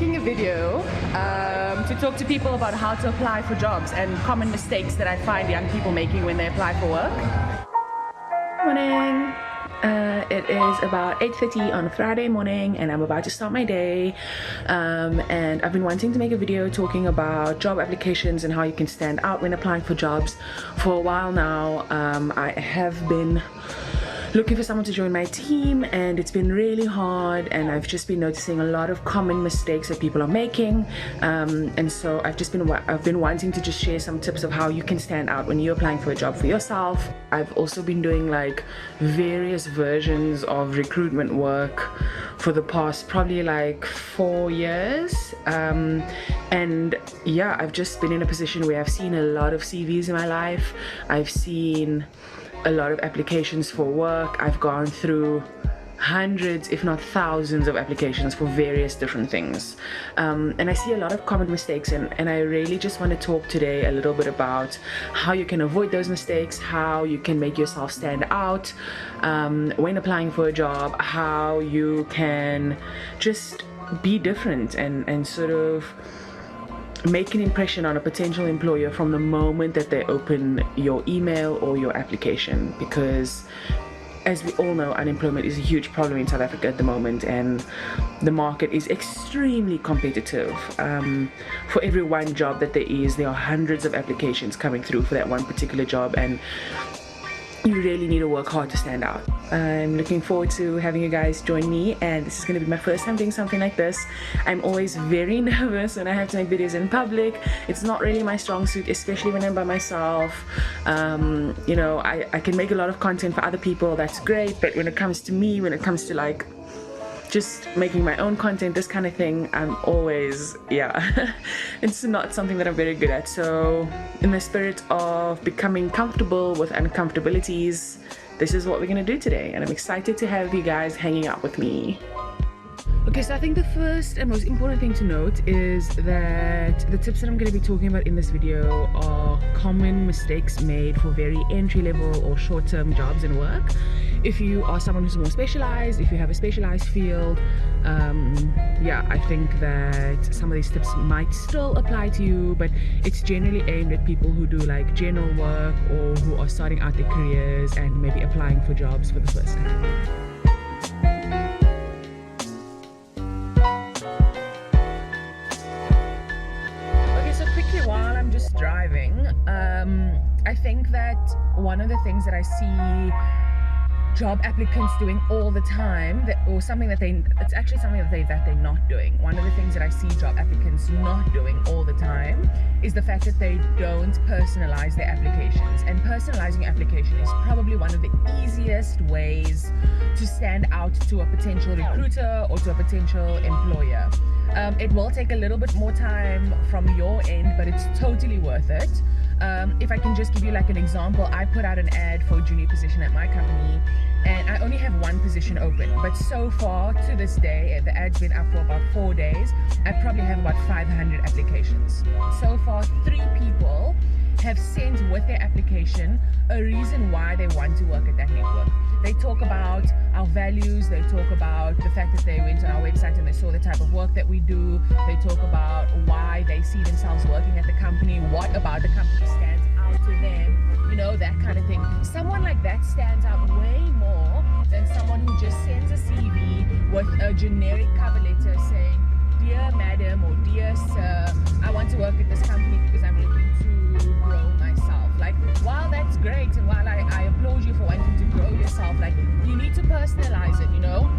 making a video to talk to people about how to apply for jobs and common mistakes that I find young people making when they apply for work. Morning. It is about 8:30 on a Friday morning and I'm about to start my day, and I've been wanting to make a video talking about job applications and how you can stand out when applying for jobs for a while now. I have been looking for someone to join my team and it's been really hard, and I've just been noticing a lot of common mistakes that people are making, and so I've been wanting to just share some tips of how you can stand out when you're applying for a job for yourself. I've also been doing like various versions of recruitment work for the past probably like 4 years, and yeah, I've just been in a position where I've seen a lot of CVs in my life. I've seen a lot of applications for work. I've gone through hundreds if not thousands of applications for various different things, and I see a lot of common mistakes, and I really just want to talk today a little bit about how you can avoid those mistakes, how you can make yourself stand out when applying for a job, how you can just be different and sort of make an impression on a potential employer from the moment that they open your email or your application, because as we all know, unemployment is a huge problem in South Africa at the moment, and the market is extremely competitive. For every one job that there are hundreds of applications coming through for that one particular job, and you really need to work hard to stand out. I'm looking forward to having you guys join me, and this is going to be my first time doing something like this. I'm always very nervous when I have to make videos in public. It's not really my strong suit, especially when I'm by myself. You know, I can make a lot of content for other people, that's great, but when it comes to me, when it comes to like just making my own content, this kind of thing, I'm always, it's not something that I'm very good at. So in the spirit of becoming comfortable with uncomfortabilities, this is what we're gonna do today, and I'm excited to have you guys hanging out with me. Okay, so I think the first and most important thing to note is that the tips that I'm going to be talking about in this video are common mistakes made for very entry-level or short-term jobs and work. If you are someone who's more specialized, if you have a specialized field, I think that some of these tips might still apply to you, but it's generally aimed at people who do like general work or who are starting out their careers and maybe applying for jobs for the first time. While I'm just driving, I think that one of the things that I see job applicants doing all the time, it's actually something that they're not doing. One of the things that I see job applicants not doing all the time is the fact that they don't personalize their applications. And personalizing your application is probably one of the easiest ways to stand out to a potential recruiter or to a potential employer. It will take a little bit more time from your end, but it's totally worth it. If I can just give you like an example, I put out an ad for a junior position at my company, and I only have one position open, but so far to this day, the ad's been up for about 4 days, I probably have about 500 applications. So far 3 people have sent with their application a reason why they want to work at that network. They talk about our values, they talk about the fact that they went on our website and they saw the type of work that we do, they talk about why they see themselves working at the company, what about the company stands out to them, you know, that kind of thing. Someone like that stands out way more than someone who just sends a CV with a generic cover letter saying, "Dear Madam" or "Dear Sir, I want to work at this company because I'm looking to grow myself." Like, while that's great and while I applaud you for wanting to grow yourself, like, you need to personalize it, you know?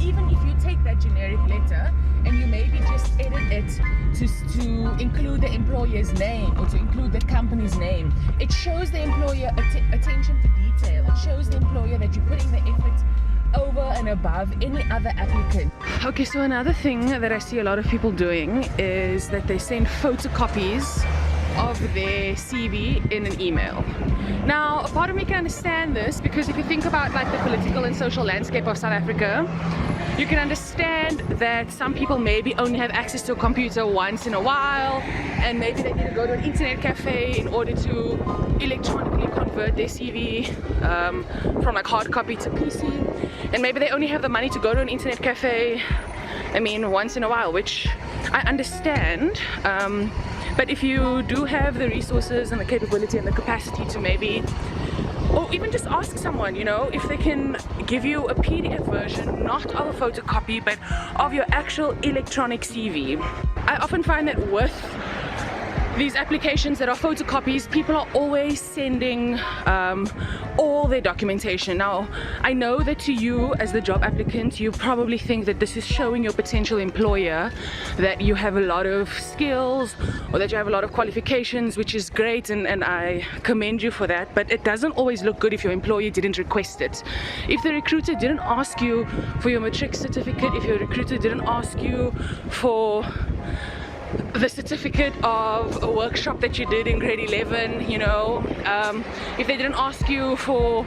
Even if you take that generic letter and you maybe just edit it to include the employer's name or to include the company's name, it shows the employer attention to detail. It shows the employer that you're putting the effort over and above any other applicant. Okay, so another thing that I see a lot of people doing is that they send photocopies of their CV in an email. Now, a part of me can understand this, because if you think about like the political and social landscape of South Africa, you can understand that some people maybe only have access to a computer once in a while, and maybe they need to go to an internet cafe in order to electronically convert their CV from like hard copy to PC, and maybe they only have the money to go to an internet cafe I mean, once in a while, which I understand. But if you do have the resources and the capability and the capacity to maybe, or even just ask someone, you know, if they can give you a PDF version, not of a photocopy, but of your actual electronic CV. I often find that with these applications that are photocopies, people are always sending all their documentation. Now, I know that to you as the job applicant, you probably think that this is showing your potential employer that you have a lot of skills or that you have a lot of qualifications, which is great, and I commend you for that, but it doesn't always look good if your employer didn't request it. If the recruiter didn't ask you for your matric certificate, if your recruiter didn't ask you for the certificate of a workshop that you did in grade 11, you know, if they didn't ask you for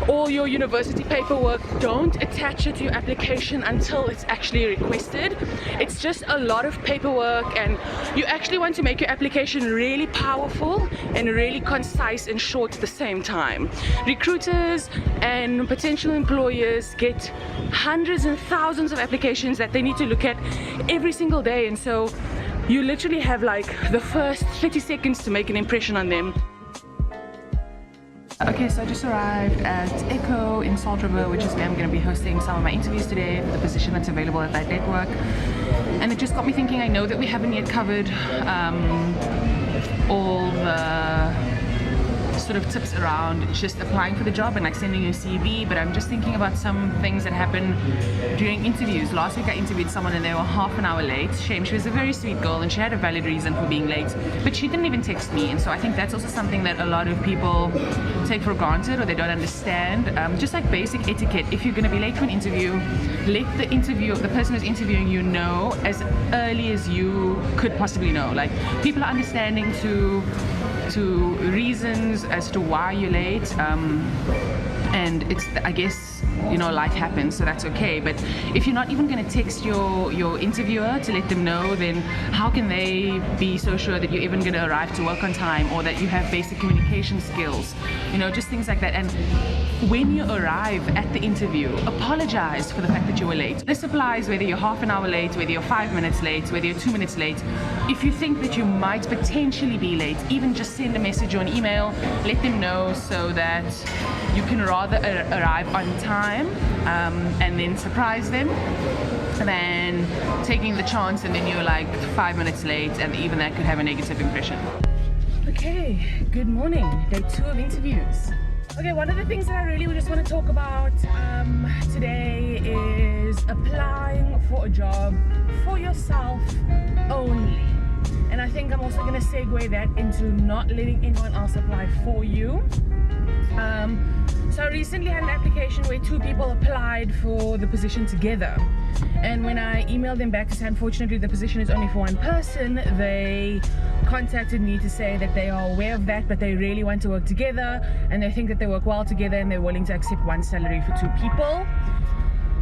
all your university paperwork, don't attach it to your application until it's actually requested. It's just a lot of paperwork, and you actually want to make your application really powerful and really concise and short at the same time. Recruiters and potential employers get hundreds and thousands of applications that they need to look at every single day, and so you literally have like the first 30 seconds to make an impression on them. Okay, so I just arrived at Echo in Salt River, which is where I'm going to be hosting some of my interviews today for the position that's available at that network. And it just got me thinking, I know that we haven't yet covered all the sort of tips around just applying for the job and like sending your CV, but I'm just thinking about some things that happen during interviews. Last week I interviewed someone and they were half an hour late. Shame, she was a very sweet girl and she had a valid reason for being late, but she didn't even text me, and so I think that's also something that a lot of people take for granted or they don't understand. Just like basic etiquette, if you're going to be late for an interview, let the person who's interviewing you know as early as you could possibly know. Like, people are understanding to reasons as to why you're late, and it's, I guess, you know, life happens, so that's okay. But if you're not even going to text your interviewer to let them know, then how can they be so sure that you're even going to arrive to work on time, or that you have basic communication skills, you know, just things like that. And when you arrive at the interview, apologize for the fact that you were late. This applies whether you're half an hour late, whether you're 5 minutes late, whether you're 2 minutes late. If you think that you might potentially be late, even just send a message or an email, let them know, so that you can rather arrive on time and then surprise them than taking the chance and then you're like 5 minutes late, and even that could have a negative impression. Okay, good morning, day 2 of interviews. Okay, one of the things that I really just want to talk about today is applying for a job for yourself only. And I think I'm also going to segue that into not letting anyone else apply for you. So I recently had an application where 2 people applied for the position together. And when I emailed them back to say unfortunately the position is only for one person, they contacted me to say that they are aware of that, but they really want to work together and they think that they work well together and they're willing to accept one salary for 2 people.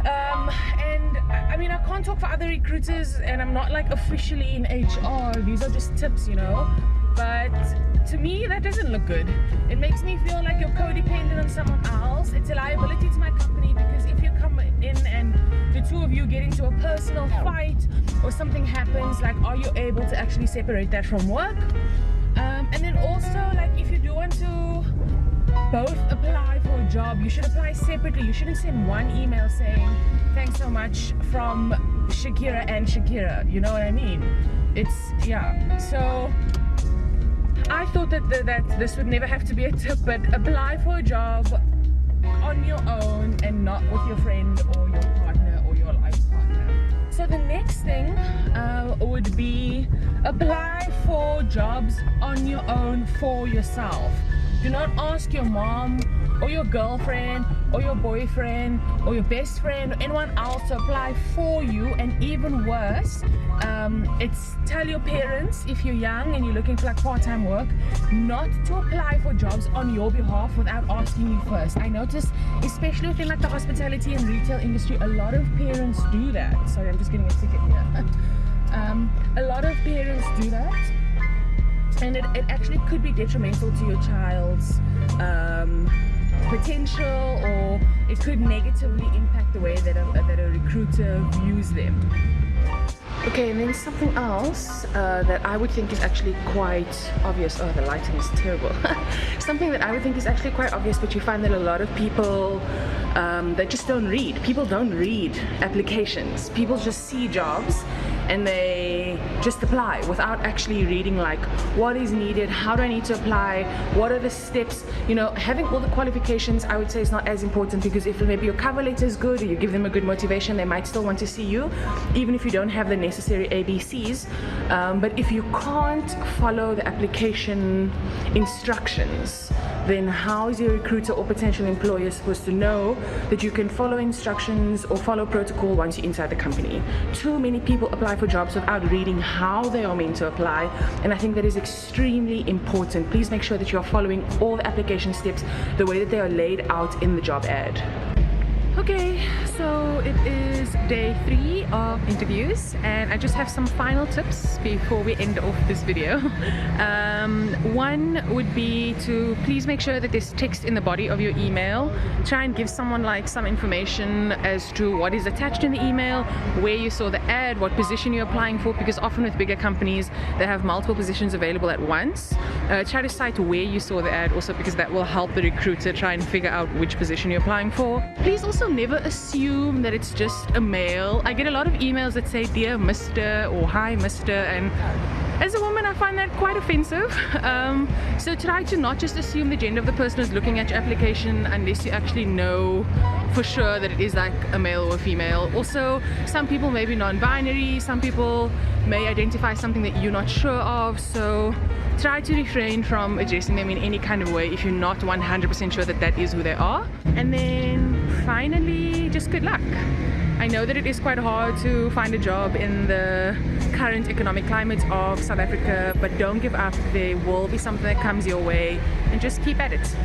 And I mean, I can't talk for other recruiters and I'm not like officially in HR, these are just tips, you know, but to me that doesn't look good. It makes me feel like you're codependent on someone else. It's a liability to my company, because if you come in and the 2 of you get into a personal fight or something happens, like, are you able to actually separate that from work? And then also, like, if you do want to both apply for a job, you should apply separately. You shouldn't send one email saying thanks so much from Shakirah and Shakirah, you know what I mean? It's, yeah, so I thought that this would never have to be a tip, but apply for a job on your own and not with your friend or your partner or your life partner. So the next thing would be apply for jobs on your own for yourself. Do not ask your mom or your girlfriend or your boyfriend or your best friend or anyone else to apply for you. And even worse, it's tell your parents, if you're young and you're looking for like part-time work, not to apply for jobs on your behalf without asking you first. I noticed, especially within like the hospitality and retail industry, a lot of parents do that. Sorry, I'm just getting a ticket here. A lot of parents do that, and it actually could be detrimental to your child's potential, or it could negatively impact the way that a recruiter views them. Okay, and then something else that I would think is actually quite obvious. Oh, the lighting is terrible. Something that I would think is actually quite obvious, but you find that a lot of people they just don't read. People don't read applications. People just see jobs and they just apply without actually reading like what is needed, how do I need to apply, what are the steps. You know, having all the qualifications I would say is not as important, because if maybe your cover letter is good or you give them a good motivation, they might still want to see you even if you don't have the necessary ABCs. But if you can't follow the application instructions, then how is your recruiter or potential employer supposed to know that you can follow instructions or follow protocol once you're inside the company? Too many people apply for jobs without reading how they are meant to apply, and I think that is extremely important. Please make sure that you are following all the application steps the way that they are laid out in the job ad. Okay, so it is day 3 of interviews, and I just have some final tips before we end off this video. One would be to please make sure that there's text in the body of your email. Try and give someone like some information as to what is attached in the email, where you saw the ad, what position you're applying for, because often with bigger companies they have multiple positions available at once. Try to cite where you saw the ad also, because that will help the recruiter try and figure out which position you're applying for. Please also never assume that it's just a male. I get a lot of emails that say dear Mr. or hi Mr. and as a woman I find that quite offensive. So try to not just assume the gender of the person who's looking at your application unless you actually know for sure that it is like a male or a female. Also, some people may be non-binary, some people may identify something that you're not sure of, so try to refrain from addressing them in any kind of way if you're not 100% sure that that is who they are. And then finally, just good luck. I know that it is quite hard to find a job in the current economic climate of South Africa, but don't give up. There will be something that comes your way, and just keep at it.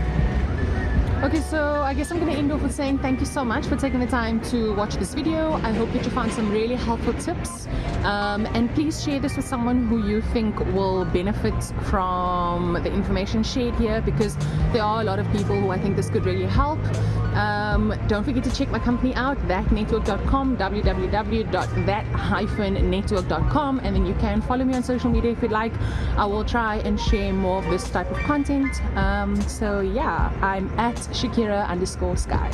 Okay, so I guess I'm going to end off with saying thank you so much for taking the time to watch this video. I hope that you found some really helpful tips, and please share this with someone who you think will benefit from the information shared here, because there are a lot of people who I think this could really help. Don't forget to check my company out, thatnetwork.com, www.that-network.com, and then you can follow me on social media if you'd like. I will try and share more of this type of content. So yeah, I'm at Shakirah_Sky.